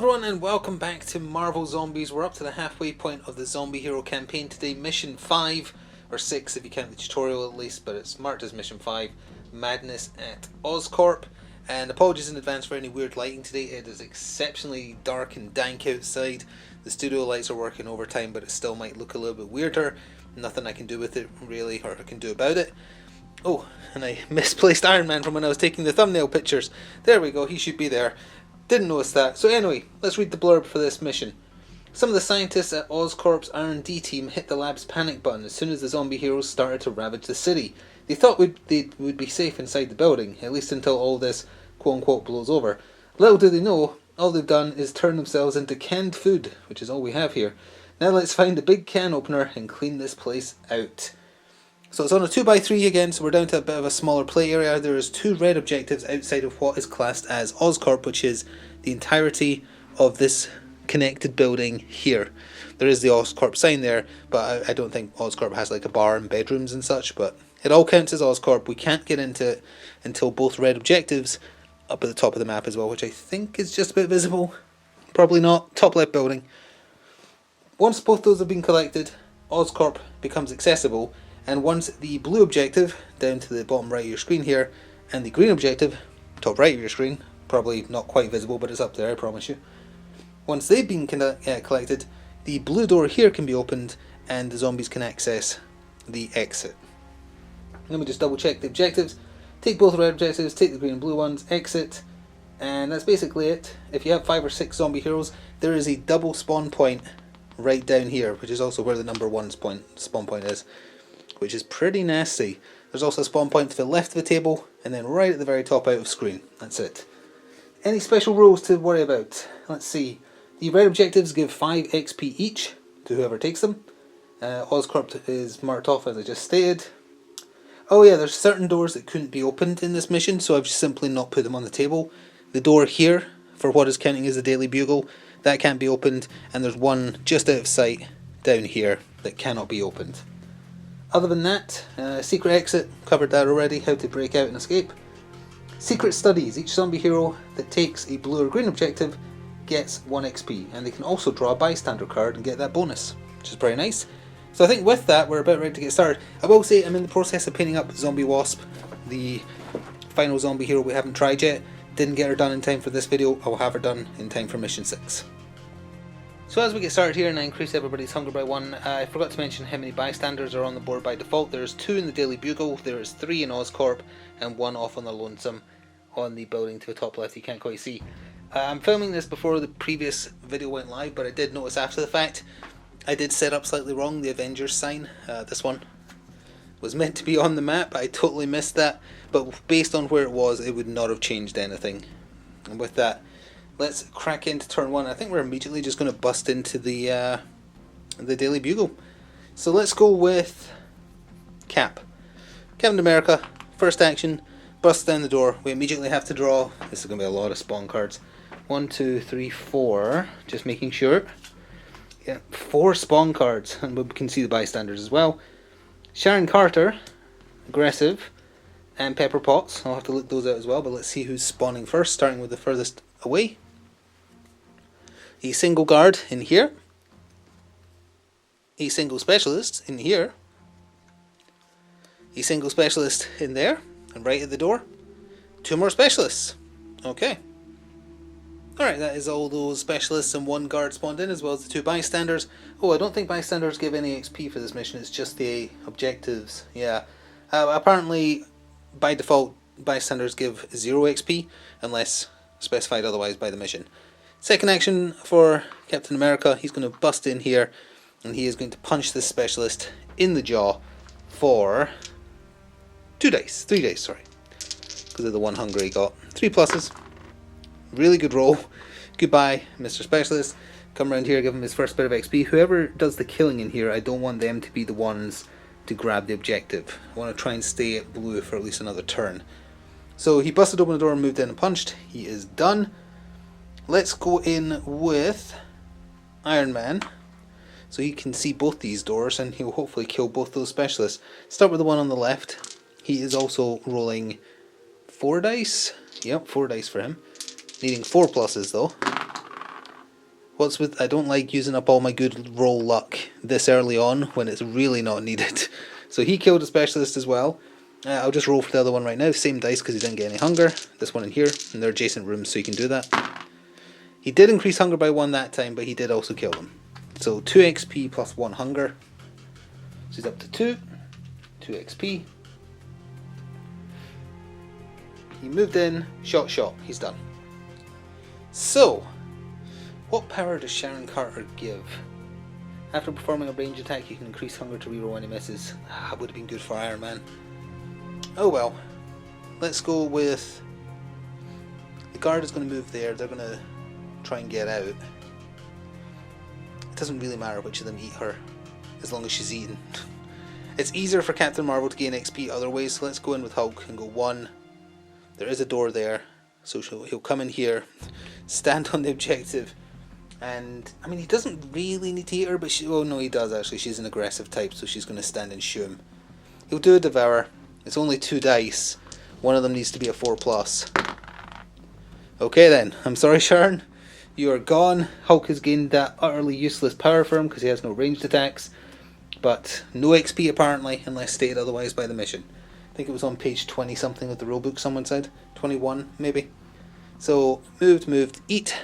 everyone and welcome back to Marvel Zombies. We're up to the halfway point of the Zombie Hero campaign today. Mission 5, or 6 if you count the tutorial at least, but it's marked as Mission 5, Madness at Oscorp. And apologies in advance for any weird lighting today. It is exceptionally dark and dank outside. The studio lights are working overtime, but it still might look a little bit weirder. Nothing I can do with it really, or I can do about it. Oh, and I misplaced Iron Man from when I was taking the thumbnail pictures. There we go, he should be there. Didn't notice that. So anyway, let's read the blurb for this mission. Some of the scientists at Oscorp's R&D team hit the lab's panic button as soon as the zombie heroes started to ravage the city. They thought they would be safe inside the building, at least until all this quote-unquote blows over. Little do they know, all they've done is turn themselves into canned food, which is all we have here. Now let's find a big can opener and clean this place out. So it's on a 2x3 again, so we're down to a bit of a smaller play area. There is 2 red objectives outside of what is classed as Oscorp, which is the entirety of this connected building here. There is the Oscorp sign there, but I don't think Oscorp has like a bar and bedrooms and such, but it all counts as Oscorp. We can't get into it until both red objectives up at the top of the map as well, which I think is just a bit visible. Probably not. Top left building. Once both those have been collected, Oscorp becomes accessible. And once the blue objective, down to the bottom right of your screen here, and the green objective, top right of your screen, probably not quite visible, but it's up there, I promise you. Once they've been collected, the blue door here can be opened, and the zombies can access the exit. Let me just double check the objectives. Take both red objectives, take the green and blue ones, exit, and that's basically it. If you have 5 or 6 zombie heroes, there is a double spawn point right down here, which is also where the number 1 spawn point is, which is pretty nasty. There's also a spawn point to the left of the table, and then right at the very top out of screen. That's it. Any special rules to worry about? Let's see. The red objectives give 5 XP each to whoever takes them. Oscorp is marked off as I just stated. Oh yeah, there's certain doors that couldn't be opened in this mission, so I've simply not put them on the table. The door here, for what is counting as the Daily Bugle, that can't be opened, and there's one just out of sight down here that cannot be opened. Other than that, secret exit, covered that already, how to break out and escape. Secret studies, each zombie hero that takes a blue or green objective gets 1 XP, and they can also draw a bystander card and get that bonus, which is very nice. So I think with that, we're about ready to get started. I will say I'm in the process of painting up Zombie Wasp, the final zombie hero we haven't tried yet. Didn't get her done in time for this video, I'll have her done in time for mission 6. So as we get started here and I increase everybody's hunger by 1, I forgot to mention how many bystanders are on the board by default. There's 2 in the Daily Bugle, there's 3 in Oscorp, and 1 off on the lonesome on the building to the top left you can't quite see. I'm filming this before the previous video went live, but I did notice after the fact I did set up slightly wrong the Avengers sign. This one was meant to be on the map, I totally missed that, but based on where it was, it would not have changed anything. And with that, let's crack into turn 1. I think we're immediately just going to bust into the Daily Bugle. So let's go with Cap. Captain America, first action, bust down the door. We immediately have to draw, this is going to be a lot of spawn cards. 1, 2, 3, 4, just making sure. Yeah, 4 spawn cards, and we can see the bystanders as well. Sharon Carter, aggressive, and Pepper Potts. I'll have to look those out as well, but let's see who's spawning first, starting with the furthest away. A single guard in here, a single specialist in here, a single specialist in there, and right at the door, 2 more specialists. Okay. Alright, that is all those specialists and 1 guard spawned in, as well as the 2 bystanders. Oh, I don't think bystanders give any XP for this mission, it's just the objectives. Yeah. Apparently, by default, bystanders give 0 XP, unless specified otherwise by the mission. Second action for Captain America, he's going to bust in here, and he is going to punch this specialist in the jaw for 3 dice, sorry, because of the 1 hunger he got. 3 pluses. Really good roll. Goodbye, Mr. Specialist. Come around here, give him his first bit of XP. Whoever does the killing in here, I don't want them to be the ones to grab the objective. I want to try and stay at blue for at least another turn. So he busted open the door and moved in and punched. He is done. Let's go in with Iron Man, so he can see both these doors and he'll hopefully kill both those specialists. Start with the one on the left. He is also rolling 4 dice. Yep, 4 dice for him. Needing 4 pluses though. What's with, I don't like using up all my good roll luck this early on when it's really not needed. So he killed a specialist as well. I'll just roll for the other one right now. Same dice because he didn't get any hunger. This one in here, and they're adjacent rooms, so you can do that. He did increase hunger by 1 that time, but he did also kill them. So 2 XP plus 1 hunger. So he's up to 2. 2 XP. He moved in, shot, he's done. So, what power does Sharon Carter give? After performing a range attack, you can increase hunger to reroll any misses. That would have been good for Iron Man. Oh well. Let's go with... The guard is going to move there. They're going to try and get out. It doesn't really matter which of them eat her, as long as she's eaten. It's easier for Captain Marvel to gain XP other ways, so let's go in with Hulk and go 1. There is a door there, so he'll come in here, stand on the objective, and I mean, he doesn't really need to eat her, but oh no, he does actually. She's an aggressive type, so she's going to stand and shoo him. He'll do a devour. It's only 2 dice. One of them needs to be a 4+. Okay then, I'm sorry Sharon, you are gone. Hulk has gained that utterly useless power for him because he has no ranged attacks, but no XP apparently, unless stated otherwise by the mission. I think it was on page 20 something of the rulebook, someone said. 21 maybe. So, moved, eat.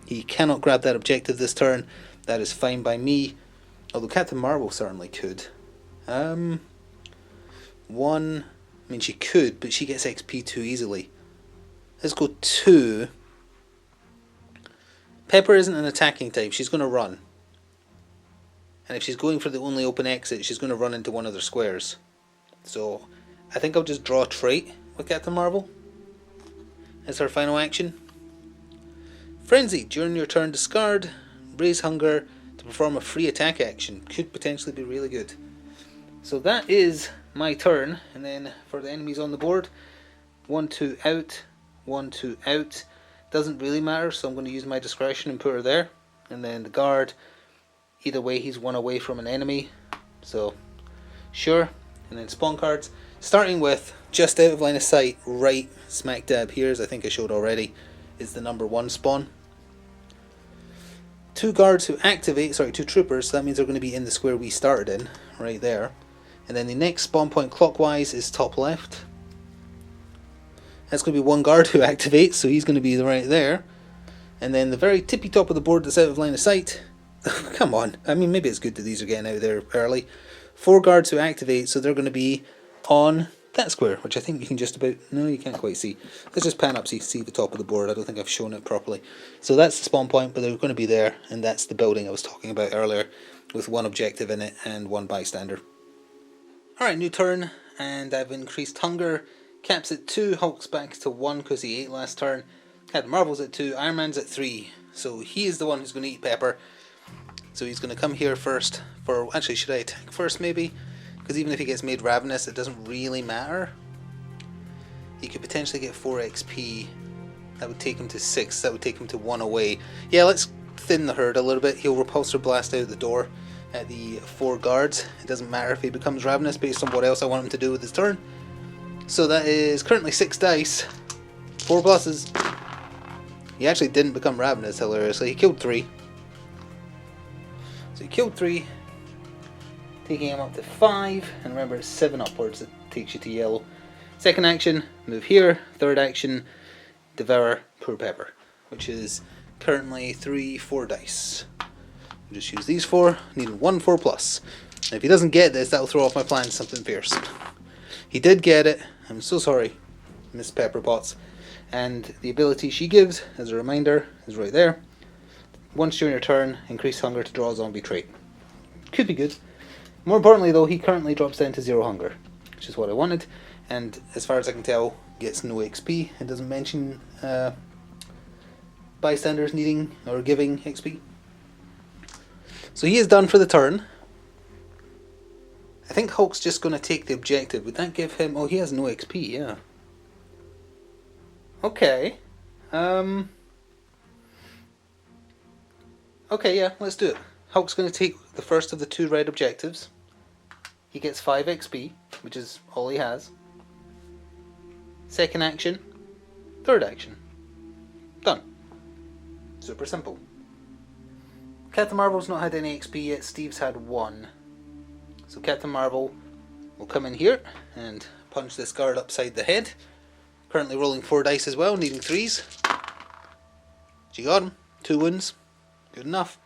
He cannot grab that objective this turn. That is fine by me. Although Captain Marvel certainly could. 1, I mean she could, but she gets XP too easily. Let's go 2. Pepper isn't an attacking type, she's going to run. And if she's going for the only open exit, she's going to run into one of their squares. So, I think I'll just draw a trait with Captain Marvel as her final action. Frenzy. During your turn, discard, raise hunger to perform a free attack action. Could potentially be really good. So that is my turn. And then for the enemies on the board, 1, 2 out, 1, 2 out. Doesn't really matter, so I'm going to use my discretion and put her there. And then the guard, either way he's 1 away from an enemy. So, sure. And then spawn cards. Starting with, just out of line of sight, right smack dab here, as I think I showed already, is the number 1 spawn. 2 guards who activate, 2 troopers, so that means they're going to be in the square we started in, right there. And then the next spawn point clockwise is top left. That's going to be 1 guard who activates, so he's going to be right there. And then the very tippy top of the board that's out of line of sight, come on, I mean maybe it's good that these are getting out there early. 4 guards who activate, so they're going to be on that square, which I think you can just about... No, you can't quite see. Let's just pan up so you can see the top of the board. I don't think I've shown it properly. So that's the spawn point, but they're going to be there, and that's the building I was talking about earlier, with 1 objective in it and 1 bystander. Alright, new turn, and I've increased hunger. Cap's at 2, Hulk's back to 1 because he ate last turn. Captain Marvel's at 2, Iron Man's at 3. So he is the one who's going to eat Pepper. So he's going to come here first for... Actually, should I attack first maybe? Because even if he gets made ravenous, it doesn't really matter. He could potentially get 4 XP. That would take him to 6. That would take him to 1 away. Yeah, let's thin the herd a little bit. He'll repulsor blast out the door at the 4 guards. It doesn't matter if he becomes ravenous based on what else I want him to do with his turn. So that is currently 6 dice. 4 pluses. He actually didn't become ravenous, hilariously. He killed 3. So he killed 3. Taking him up to 5, and remember it's 7 upwards that takes you to yellow. Second action, move here. Third action, devour poor Pepper, which is currently 3, 4 dice. I'll just use these 4, needing 1 4+. And if he doesn't get this, that'll throw off my plan something fierce. He did get it. I'm so sorry, Miss Pepper Potts. And the ability she gives, as a reminder, is right there. Once during your turn, increase hunger to draw a zombie trait. Could be good. More importantly though, he currently drops down to 0 hunger, which is what I wanted, and as far as I can tell, gets no XP. It doesn't mention bystanders needing or giving XP. So he is done for the turn. I think Hulk's just going to take the objective. Would that give him... Oh, he has no XP, yeah. Okay. Okay, yeah, let's do it. Hulk's going to take the first of the 2 red objectives. He gets 5 XP, which is all he has. Second action. Third action. Done. Super simple. Captain Marvel's not had any XP yet, Steve's had 1. So Captain Marvel will come in here and punch this guard upside the head. Currently rolling 4 dice as well, needing 3s. She got him. 2 wounds. Good enough.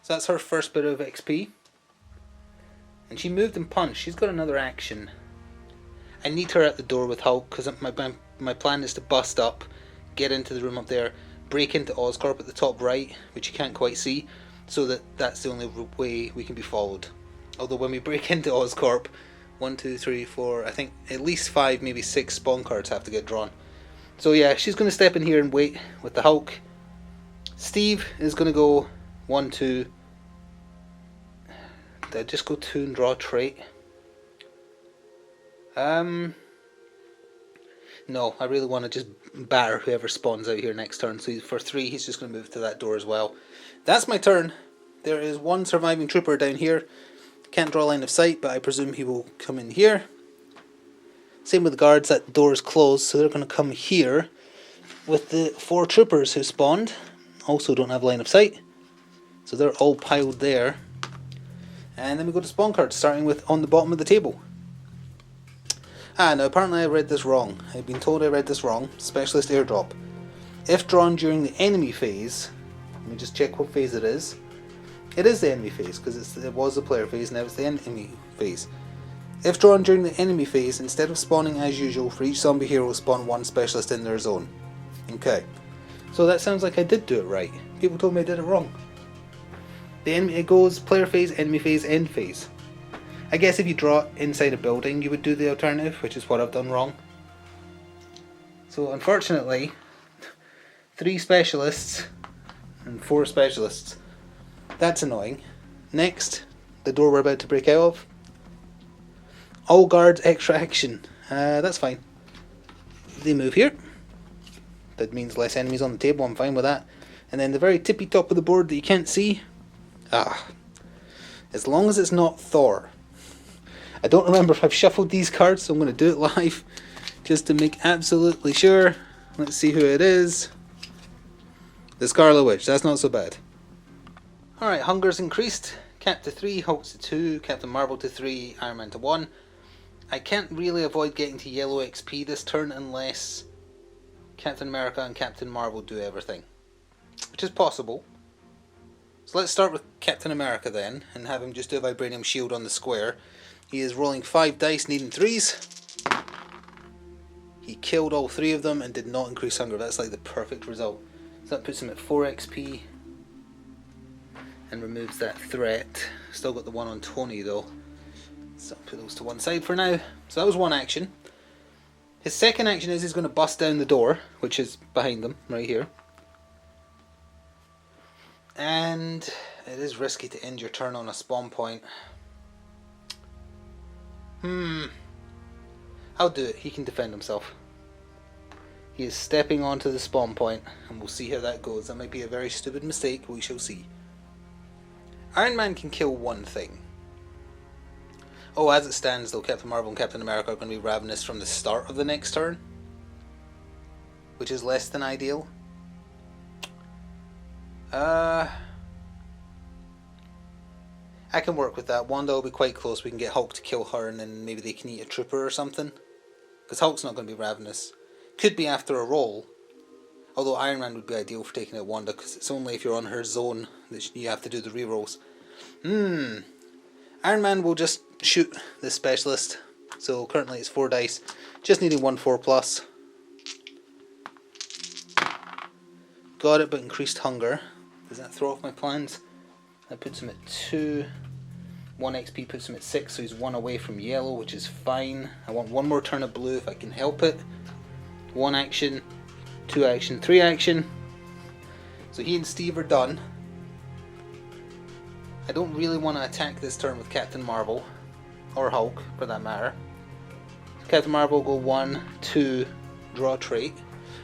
So that's her first bit of XP. And she moved and punched. She's got another action. I need her at the door with Hulk because my plan is to bust up, get into the room up there, break into Oscorp at the top right, which you can't quite see, so that's the only way we can be followed. Although when we break into Oscorp, 1, 2, 3, 4, I think at least 5, maybe 6 spawn cards have to get drawn. So yeah, she's going to step in here and wait with the Hulk. Steve is going to go 1, 2. Did I just go 2 and draw a trait? No, I really want to just batter whoever spawns out here next turn. So for 3, he's just going to move to that door as well. That's my turn. There is 1 surviving trooper down here. Can't draw line of sight, but I presume he will come in here. Same with the guards, that door is closed, so they're going to come here with the 4 troopers who spawned. Also don't have line of sight, so they're all piled there. And then we go to spawn cards, starting with on the bottom of the table. Now apparently I read this wrong. I've been told I read this wrong. Specialist airdrop. If drawn during the enemy phase, let me just check what phase it is. It is the enemy phase, because it was the player phase, now it's the enemy phase. If drawn during the enemy phase, instead of spawning as usual, for each zombie hero spawn 1 specialist in their zone. Okay. So that sounds like I did do it right. People told me I did it wrong. It goes player phase, enemy phase, end phase. I guess if you draw it inside a building, you would do the alternative, which is what I've done wrong. So unfortunately, 3 specialists and 4 specialists. That's annoying. Next, the door we're about to break out of. All guards, extra action. That's fine. They move here. That means less enemies on the table, I'm fine with that. And then the very tippy top of the board that you can't see. As long as it's not Thor. I don't remember if I've shuffled these cards, so I'm going to do it live. Just to make absolutely sure. Let's see who it is. The Scarlet Witch, that's not so bad. Alright, hunger's increased. Cap to 3, Hulk to 2, Captain Marvel to 3, Iron Man to 1. I can't really avoid getting to yellow XP this turn unless Captain America and Captain Marvel do everything. Which is possible. So let's start with Captain America then, and have him just do a Vibranium Shield on the square. He is rolling 5 dice, needing 3s. He killed all 3 of them and did not increase hunger. That's like the perfect result. So that puts him at 4 XP. And removes that threat. Still got the 1 on Tony though. So I'll put those to one side for now. So that was 1 action. His second action is he's going to bust down the door, which is behind them, right here. And it is risky to end your turn on a spawn point. I'll do it. He can defend himself. He is stepping onto the spawn point, and we'll see how that goes. That might be a very stupid mistake, we shall see. Iron Man can kill 1 thing. Oh, as it stands though, Captain Marvel and Captain America are going to be ravenous from the start of the next turn, which is less than ideal. I can work with that. Wanda will be quite close. We can get Hulk to kill her, and then maybe they can eat a trooper or something. Because Hulk's not going to be ravenous. Could be after a roll. Although Iron Man would be ideal for taking out Wanda, because it's only if you're on her zone that you have to do the rerolls. Iron Man will just shoot this specialist. So currently it's 4 dice. Just needing 1 4+. Got it, but increased hunger. Does that throw off my plans? That puts him at 2. 1 XP puts him at 6, so he's 1 away from yellow, which is fine. I want 1 more turn of blue if I can help it. 1 action, 2 action, 3 action. So he and Steve are done. I don't really want to attack this turn with Captain Marvel, or Hulk for that matter. So Captain Marvel will go 1, 2, draw a trait.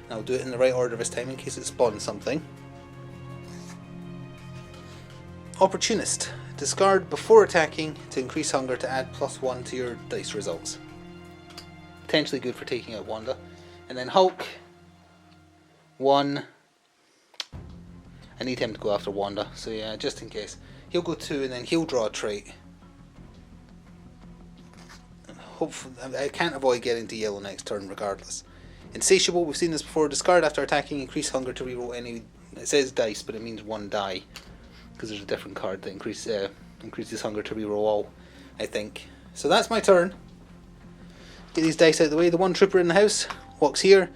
And I'll do it in the right order this time in case it spawns something. Opportunist. Discard before attacking to increase hunger to add +1 to your dice results. Potentially good for taking out Wanda. And then Hulk. 1. I need him to go after Wanda, so yeah, just in case. He'll go 2 and then he'll draw a trait. Hopefully, I can't avoid getting to yellow next turn regardless. Insatiable, we've seen this before. Discard after attacking, increase hunger to reroll any... It says dice, but it means 1 die. Because there's a different card that increases hunger to reroll all, I think. So that's my turn. Get these dice out of the way. The one trooper in the house walks here.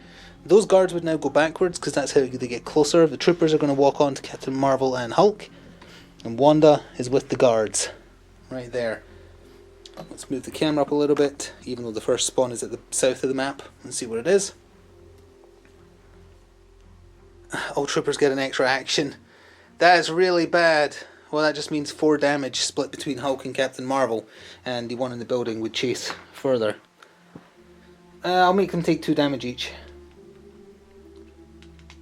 Those guards would now go backwards because that's how they get closer. The troopers are going to walk on to Captain Marvel and Hulk. And Wanda is with the guards. Right there. Let's move the camera up a little bit, even though the first spawn is at the south of the map, and see what it is. All troopers get an extra action. That is really bad. Well, that just means 4 damage split between Hulk and Captain Marvel, and the one in the building would chase further. I'll make them take 2 damage each.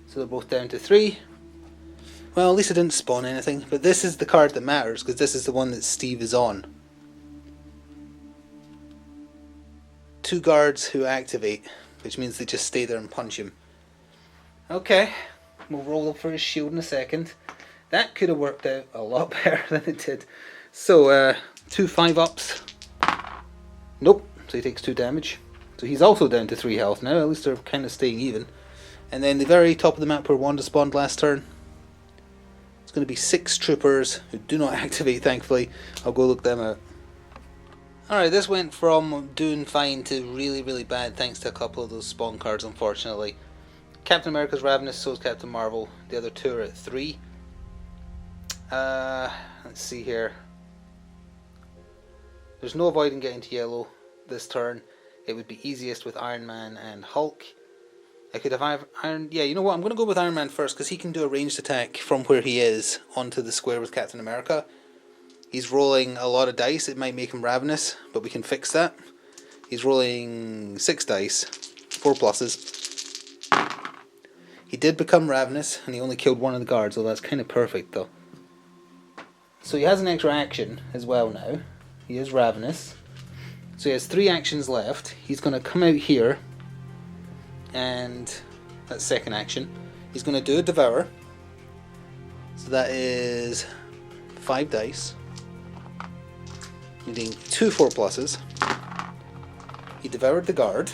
So they're both down to 3. Well, at least I didn't spawn anything, but this is the card that matters, because this is the one that Steve is on. 2 guards who activate, which means they just stay there and punch him. Okay, we'll roll up for his shield in a second. That could have worked out a lot better than it did. So, 2 5-ups. Nope, so he takes 2 damage. So he's also down to 3 health now, at least they're kind of staying even. And then the very top of the map where Wanda spawned last turn, it's going to be 6 troopers who do not activate, thankfully. I'll go look them out. Alright, this went from doing fine to really, really bad thanks to a couple of those spawn cards, unfortunately. Captain America's Ravenous, so is Captain Marvel. The other 2 are at 3. Let's see here. There's no avoiding getting to yellow this turn. It would be easiest with Iron Man and Hulk. I could have Iron... Yeah, you know what? I'm going to go with Iron Man first because he can do a ranged attack from where he is onto the square with Captain America. He's rolling a lot of dice. It might make him ravenous, but we can fix that. He's rolling 6 dice, 4 pluses. He did become ravenous, and he only killed 1 of the guards, so that's kind of perfect, though. So he has an extra action as well now. He is ravenous. So he has 3 actions left. He's going to come out here, and that's second action. He's going to do a devour. So that is 5 dice. Needing 2 4 pluses. He devoured the guard.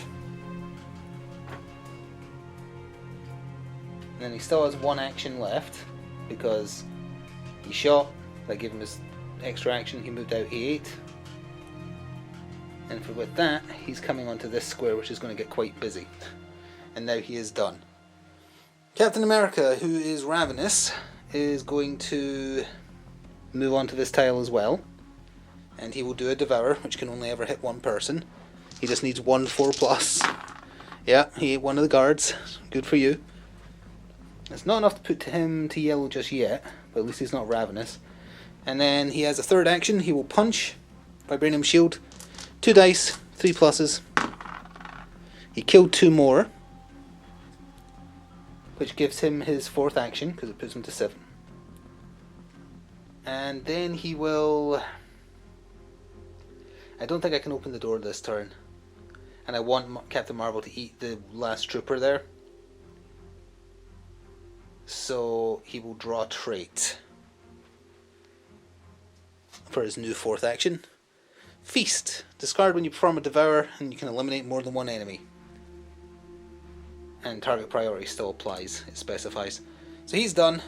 And then he still has 1 action left because he shot. That gave him his extra action. He moved out E8. And with that, he's coming onto this square, which is going to get quite busy. And now he is done. Captain America, who is ravenous, is going to move on to this tile as well. And he will do a devour, which can only ever hit 1 person. He just needs 1 4 plus. Yeah, he ate 1 of the guards. Good for you. It's not enough to put him to yellow just yet, but at least he's not ravenous. And then he has a third action. He will punch. Vibranium shield. 2 dice, 3 pluses. He killed 2 more, which gives him his 4th action because it puts him to 7. And then he will... I don't think I can open the door this turn. And I want Captain Marvel to eat the last trooper there. So he will draw a trait for his new 4th action. Feast. Discard when you perform a devour and you can eliminate more than 1 enemy. And target priority still applies, it specifies. So he's done.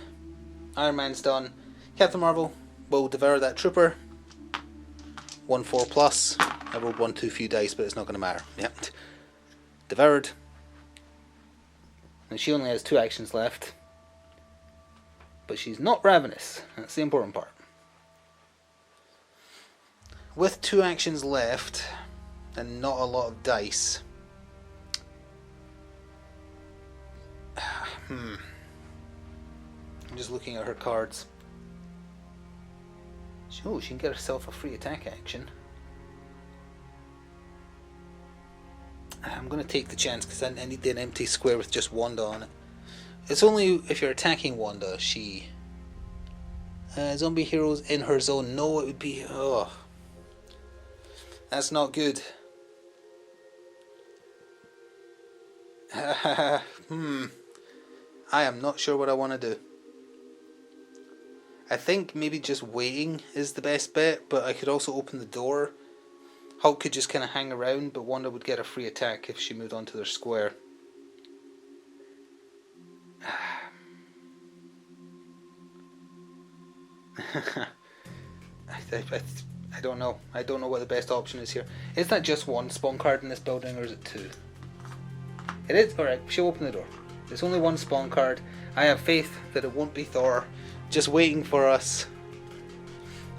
Iron Man's done. Captain Marvel will devour that trooper. 1 4 plus. I rolled 1 too few dice, but it's not going to matter. Yep. Devoured. And she only has 2 actions left. But she's not ravenous. That's the important part. With 2 actions left, and not a lot of dice. I'm just looking at her cards. Oh, she can get herself a free attack action. I'm going to take the chance because I need an empty square with just Wanda on it. It's only if you're attacking Wanda, she... zombie heroes in her zone. No, it would be... Oh. That's not good. I am not sure what I want to do. I think maybe just waiting is the best bet, but I could also open the door. Hulk could just kind of hang around, but Wanda would get a free attack if she moved onto their square. I don't know. I don't know what the best option is here. Is that just one spawn card in this building, or is it two? It is? Alright, she'll open the door. There's only one spawn card. I have faith that it won't be Thor just waiting for us.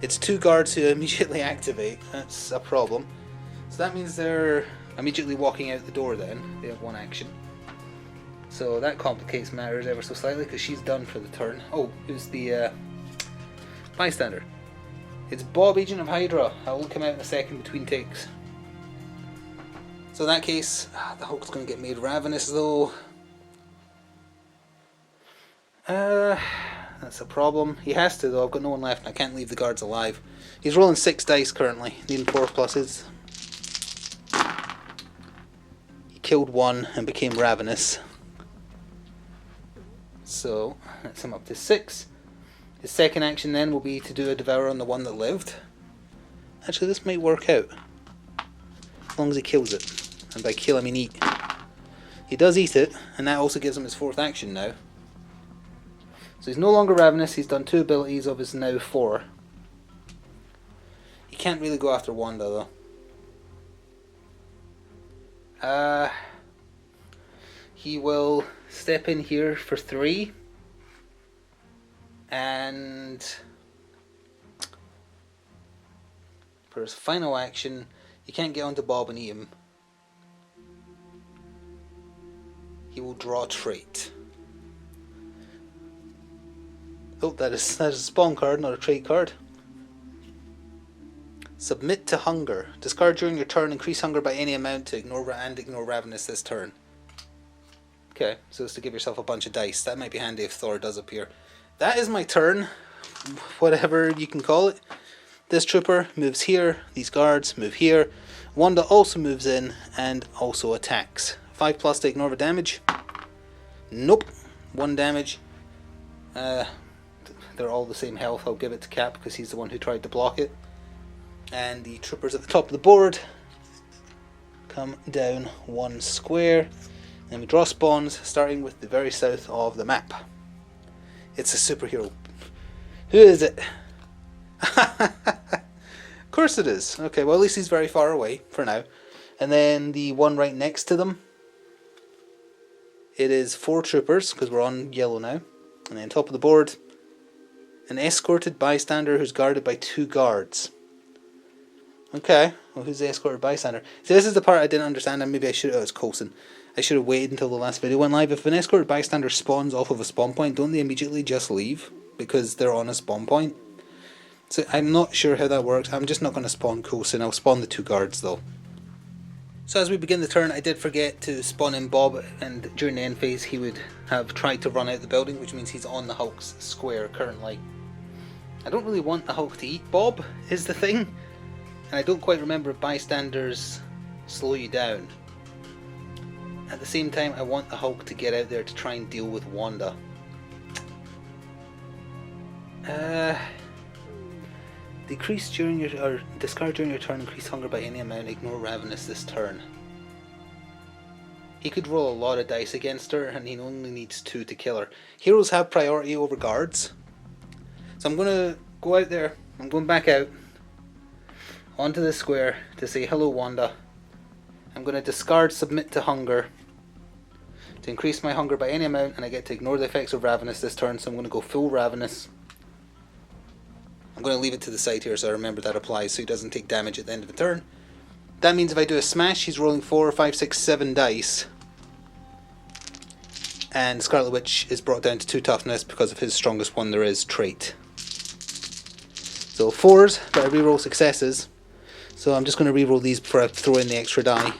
It's two guards who immediately activate. That's a problem. So that means they're immediately walking out the door then. They have one action. So that complicates matters ever so slightly because she's done for the turn. Oh, who's the bystander? It's Bob, Agent of Hydra. I will come out in a second between takes. So in that case, the Hulk's going to get made ravenous though. That's a problem. He has to though. I've got no one left and I can't leave the guards alive. He's rolling 6 dice currently, needing 4 pluses. He killed one and became ravenous. So that's him up to 6. His second action then will be to do a devour on the one that lived. Actually, this might work out. As long as he kills it. And by kill I mean eat. He does eat it, and that also gives him his 4th action now. So he's no longer ravenous, he's done 2 abilities of his now 4. He can't really go after Wanda though. He will step in here for 3. And for his final action, he can't get onto Bob and eat him. He will draw a trait. Oh, that is a spawn card, not a trait card. Submit to hunger. Discard during your turn, increase hunger by any amount to ignore ravenous this turn. Okay, so it's to give yourself a bunch of dice. That might be handy if Thor does appear. That is my turn, whatever you can call it. This trooper moves here, these guards move here. Wanda also moves in and also attacks. 5+ to ignore the damage. Nope, 1 damage. They're all the same health. I'll give it to Cap because he's the one who tried to block it. And the troopers at the top of the board come down 1 square. And we draw spawns starting with the very south of the map. It's a superhero. Who is it? Of course it is. Okay, well at least he's very far away for now. And then the one right next to them. It is 4 troopers because we're on yellow now. And then top of the board, an escorted bystander who's guarded by 2 guards. Okay, well who's the escorted bystander? So this is the part I didn't understand, and maybe I should have. Oh, it's Coulson. I should have waited until the last video went live. If an escorted bystander spawns off of a spawn point, don't they immediately just leave? Because they're on a spawn point? So I'm not sure how that works. I'm just not going to spawn Coulson. I'll spawn the 2 guards though. So as we begin the turn, I did forget to spawn in Bob, and during the end phase he would have tried to run out the building, which means he's on the Hulk's square currently. I don't really want the Hulk to eat Bob, is the thing. And I don't quite remember if bystanders slow you down. At the same time, I want the Hulk to get out there to try and deal with Wanda. Decrease during your, or discard during your turn, increase hunger by any amount, ignore ravenous this turn. He could roll a lot of dice against her and he only needs 2 to kill her. Heroes have priority over guards. So I'm going to go out there, I'm going back out onto the square to say hello Wanda. I'm going to discard submit to hunger to increase my hunger by any amount, and I get to ignore the effects of ravenous this turn, so I'm going to go full ravenous. I'm going to leave it to the side here so I remember that applies so he doesn't take damage at the end of the turn. That means if I do a smash, he's rolling 4, 5, 6, 7 dice. And Scarlet Witch is brought down to 2 toughness because of his strongest one there is, trait. So 4s, but I reroll successes. So I'm just going to reroll these before I throw in the extra die.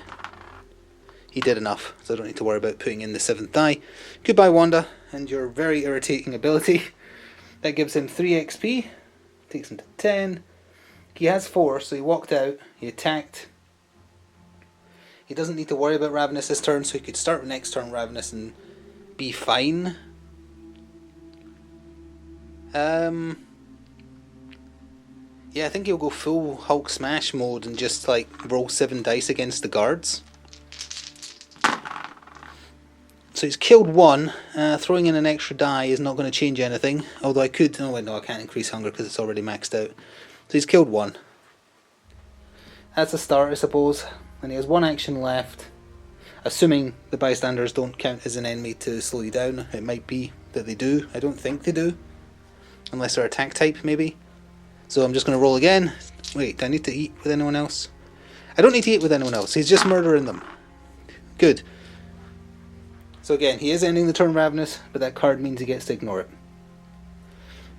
He did enough, so I don't need to worry about putting in the 7th die. Goodbye Wanda, and your very irritating ability. That gives him 3 XP, takes him to 10. He has 4, so he walked out, he attacked. He doesn't need to worry about Ravenous this turn, so he could start next turn Ravenous and be fine. Yeah, I think he'll go full Hulk smash mode and just like roll 7 dice against the guards. So he's killed one. Throwing in an extra die is not going to change anything. Although I could... Oh wait, no, I can't increase hunger because it's already maxed out. So he's killed one. That's a start, I suppose. And he has 1 action left. Assuming the bystanders don't count as an enemy to slow you down. It might be that they do. I don't think they do. Unless they're attack type, maybe. So I'm just going to roll again. Wait, do I need to eat with anyone else? I don't need to eat with anyone else. He's just murdering them. Good. So again, he is ending the turn ravenous, but that card means he gets to ignore it.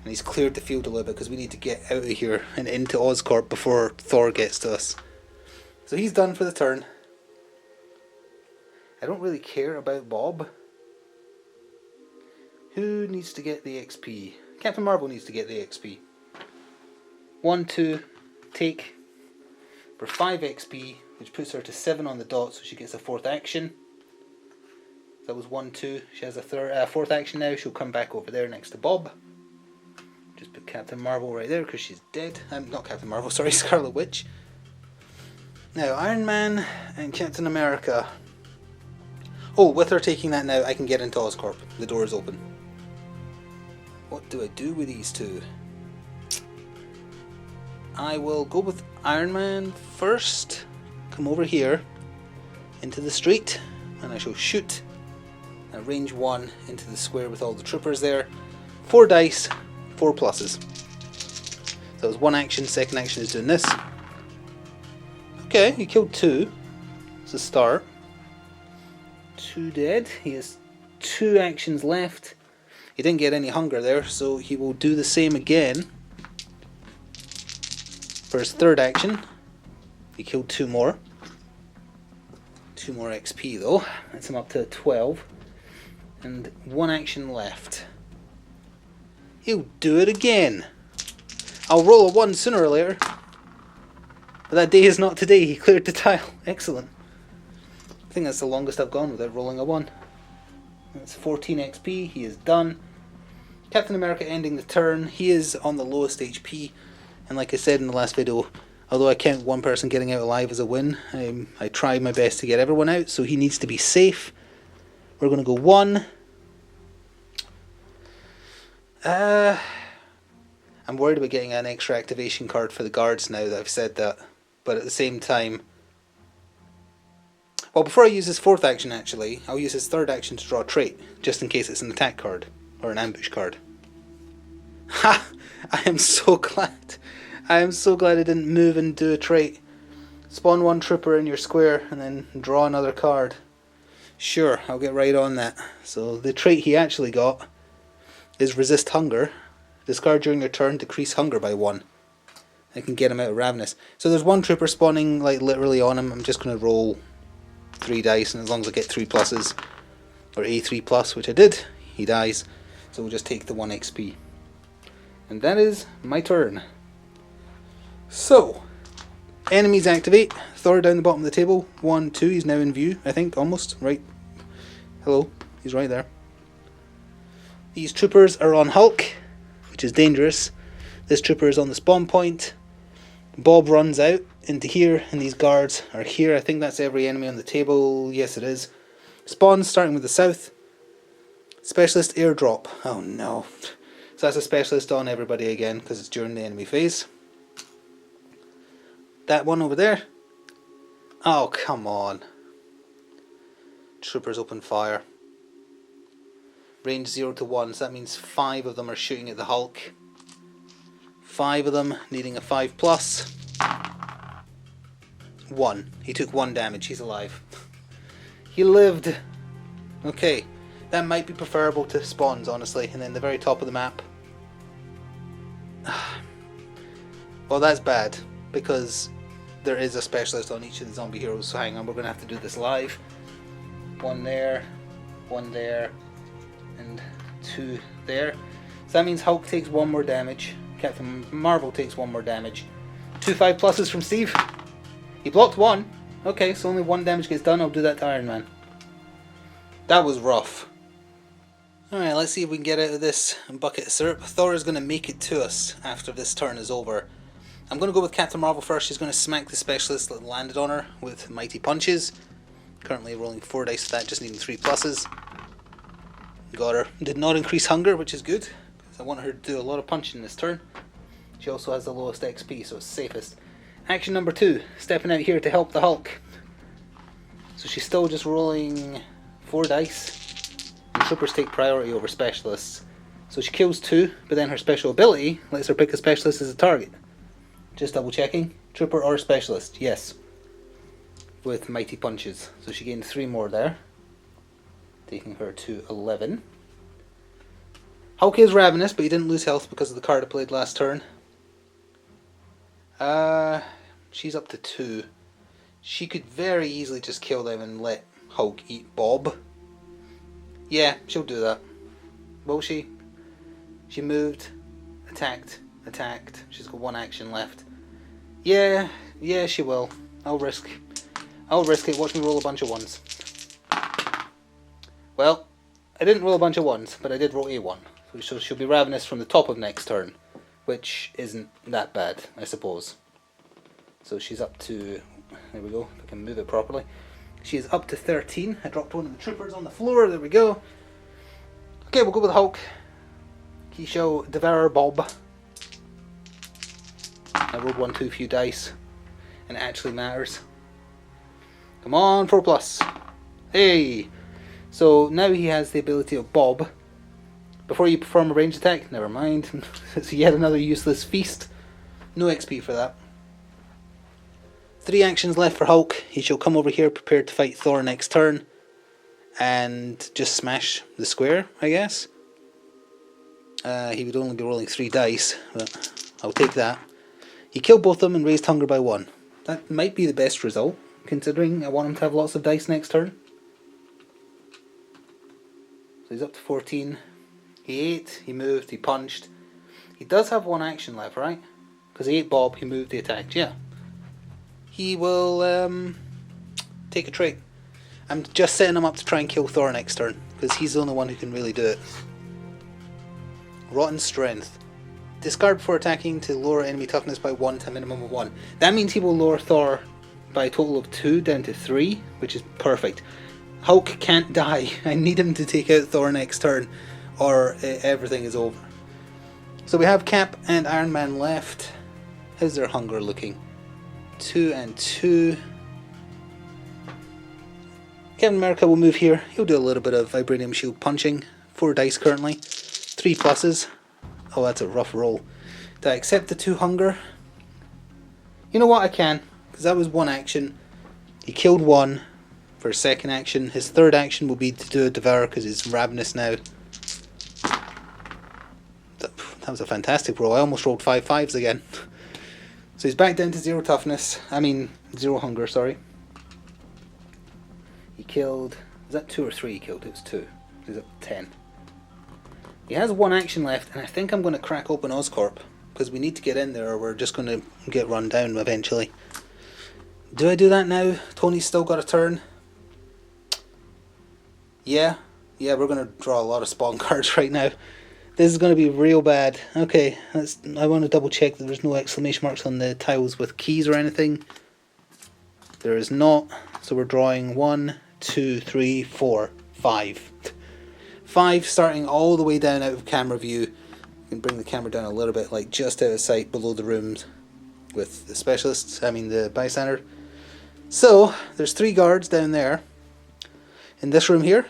And he's cleared the field a little bit because we need to get out of here and into Oscorp before Thor gets to us. So he's done for the turn. I don't really care about Bob. Who needs to get the XP? Captain Marvel needs to get the XP. 1, 2, take for 5 XP, which puts her to 7 on the dot, so she gets a 4th action. That was 1, 2. She has a 4th action now. She'll come back over there next to Bob. Just put Captain Marvel right there because she's dead. Not Captain Marvel, sorry, Scarlet Witch. Now, Iron Man and Captain America. Oh, with her taking that now, I can get into Oscorp. The door is open. What do I do with these two? I will go with Iron Man first. Come over here into the street and I shall shoot at range 1 into the square with all the troopers there. 4 dice, 4 pluses. So that was 1 action, 2nd action is doing this. Okay, he killed 2. It's a start. 2 dead. He has 2 actions left. He didn't get any hunger there, so he will do the same again. For his 3rd action, he killed 2 more. 2 more XP though. That's him up to 12. And 1 action left. He'll do it again. I'll roll a 1 sooner or later. But that day is not today. He cleared the tile. Excellent. I think that's the longest I've gone without rolling a 1. That's 14 XP. He is done. Captain America ending the turn. He is on the lowest HP. And like I said in the last video, although I count 1 person getting out alive as a win, I try my best to get everyone out, so he needs to be safe. We're going to go 1. I'm worried about getting an extra activation card for the guards now that I've said that. But at the same time... Well, before I use his 4th action actually, I'll use his 3rd action to draw a trait, just in case it's an attack card, or an ambush card. Ha! I am so glad. I am so glad I didn't move and do a trait. Spawn 1 trooper in your square and then draw another card. Sure, I'll get right on that. So the trait he actually got is resist hunger. Discard during your turn, decrease hunger by 1. I can get him out of ravenous. So there's 1 trooper spawning like literally on him. I'm just going to roll 3 dice, and as long as I get 3 pluses, or a 3 plus, which I did, he dies. So we'll just take the 1 XP. And that is my turn. So, enemies activate. Thor down the bottom of the table. 1, 2, he's now in view, I think, almost. Right. Hello, he's right there. These troopers are on Hulk, which is dangerous. This trooper is on the spawn point. Bob runs out into here, and these guards are here. I think that's every enemy on the table. Yes, it is. Spawns starting with the south. Specialist airdrop. Oh no. So that's a specialist on everybody again, because it's during the enemy phase. That one over there. Oh, come on. Troopers open fire. Range 0 to 1, so that means 5 of them are shooting at the Hulk. 5 of them needing a 5 plus. 1. He took 1 damage, he's alive. He lived. Okay, that might be preferable to spawns, honestly. And then the very top of the map. Well, that's bad, because there is a specialist on each of the zombie heroes, so hang on, we're going to have to do this live. 1 there, 1 there, and 2 there. So that means Hulk takes 1 more damage, Captain Marvel takes 1 more damage. 2 5 pluses from Steve. He blocked 1. Okay, so only 1 damage gets done. I'll do that to Iron Man. That was rough. Alright, let's see if we can get out of this bucket of syrup. Thor is going to make it to us after this turn is over. I'm going to go with Captain Marvel first. She's going to smack the specialist that landed on her with mighty punches. Currently rolling 4 dice for that, just needing 3 pluses. Got her. Did not increase hunger, which is good, because I want her to do a lot of punching this turn. She also has the lowest XP, so it's safest. Action number 2, stepping out here to help the Hulk. So she's still just rolling 4 dice. And troopers take priority over specialists. So she kills 2, but then her special ability lets her pick a specialist as a target. Just double checking. Trooper or specialist? Yes. With mighty punches. So she gained 3 more there, taking her to 11. Hulk is ravenous, but he didn't lose health because of the card I played last turn. She's up to 2. She could very easily just kill them and let Hulk eat Bob. Yeah, she'll do that. Will she? She moved, attacked. She's got 1 action left. Yeah, she will. I'll risk it. Watch me roll a bunch of 1s. Well, I didn't roll a bunch of 1s, but I did roll a 1. So she'll be ravenous from the top of next turn, which isn't that bad, I suppose. So she's up to, there we go, if I can move it properly. She is up to 13. I dropped one of the troopers on the floor, there we go. Okay, we'll go with Hulk. He shall devour Bob. I rolled 1 too few dice, and it actually matters. Come on, 4 plus. Hey! So now he has the ability of Bob. Before you perform a ranged attack, never mind. It's yet another useless feast. No XP for that. 3 actions left for Hulk. He shall come over here prepared to fight Thor next turn. And just smash the square, I guess. He would only be rolling 3 dice, but I'll take that. He killed both of them and raised hunger by 1. That might be the best result, considering I want him to have lots of dice next turn. So he's up to 14. He ate, he moved, he punched. He does have 1 action left, right? Because he ate Bob, he moved, he attacked, yeah. He will take a trait. I'm just setting him up to try and kill Thor next turn, because he's the only one who can really do it. Rotten Strength. Discard before attacking to lower enemy toughness by 1 to a minimum of 1. That means he will lower Thor by a total of 2 down to 3, which is perfect. Hulk can't die. I need him to take out Thor next turn, or everything is over. So we have Cap and Iron Man left. How's their hunger looking? 2 and 2. Captain America will move here. He'll do a little bit of Vibranium Shield punching. 4 dice currently. 3 pluses. Oh, that's a rough roll. Do I accept the 2 hunger? You know what, I can. Because that was 1 action. He killed 1 for his 2nd action. His 3rd action will be to do a devour because he's ravenous now. That was a fantastic roll. I almost rolled 5 5s again. So he's back down to 0 toughness. 0 hunger, sorry. He killed... Was that 2 or 3 he killed? It was 2. He's up to 10. He has 1 action left, and I think I'm going to crack open Oscorp. Because we need to get in there, or we're just going to get run down eventually. Do I do that now? Tony's still got a turn. Yeah, we're going to draw a lot of spawn cards right now. This is going to be real bad. Okay, I want to double check that there's no exclamation marks on the tiles with keys or anything. There is not. So we're drawing 1, 2, 3, 4, 5. 5 starting all the way down out of camera view. You can bring the camera down a little bit, like just out of sight below the rooms with the specialists, the bystander. So there's 3 guards down there. In this room here,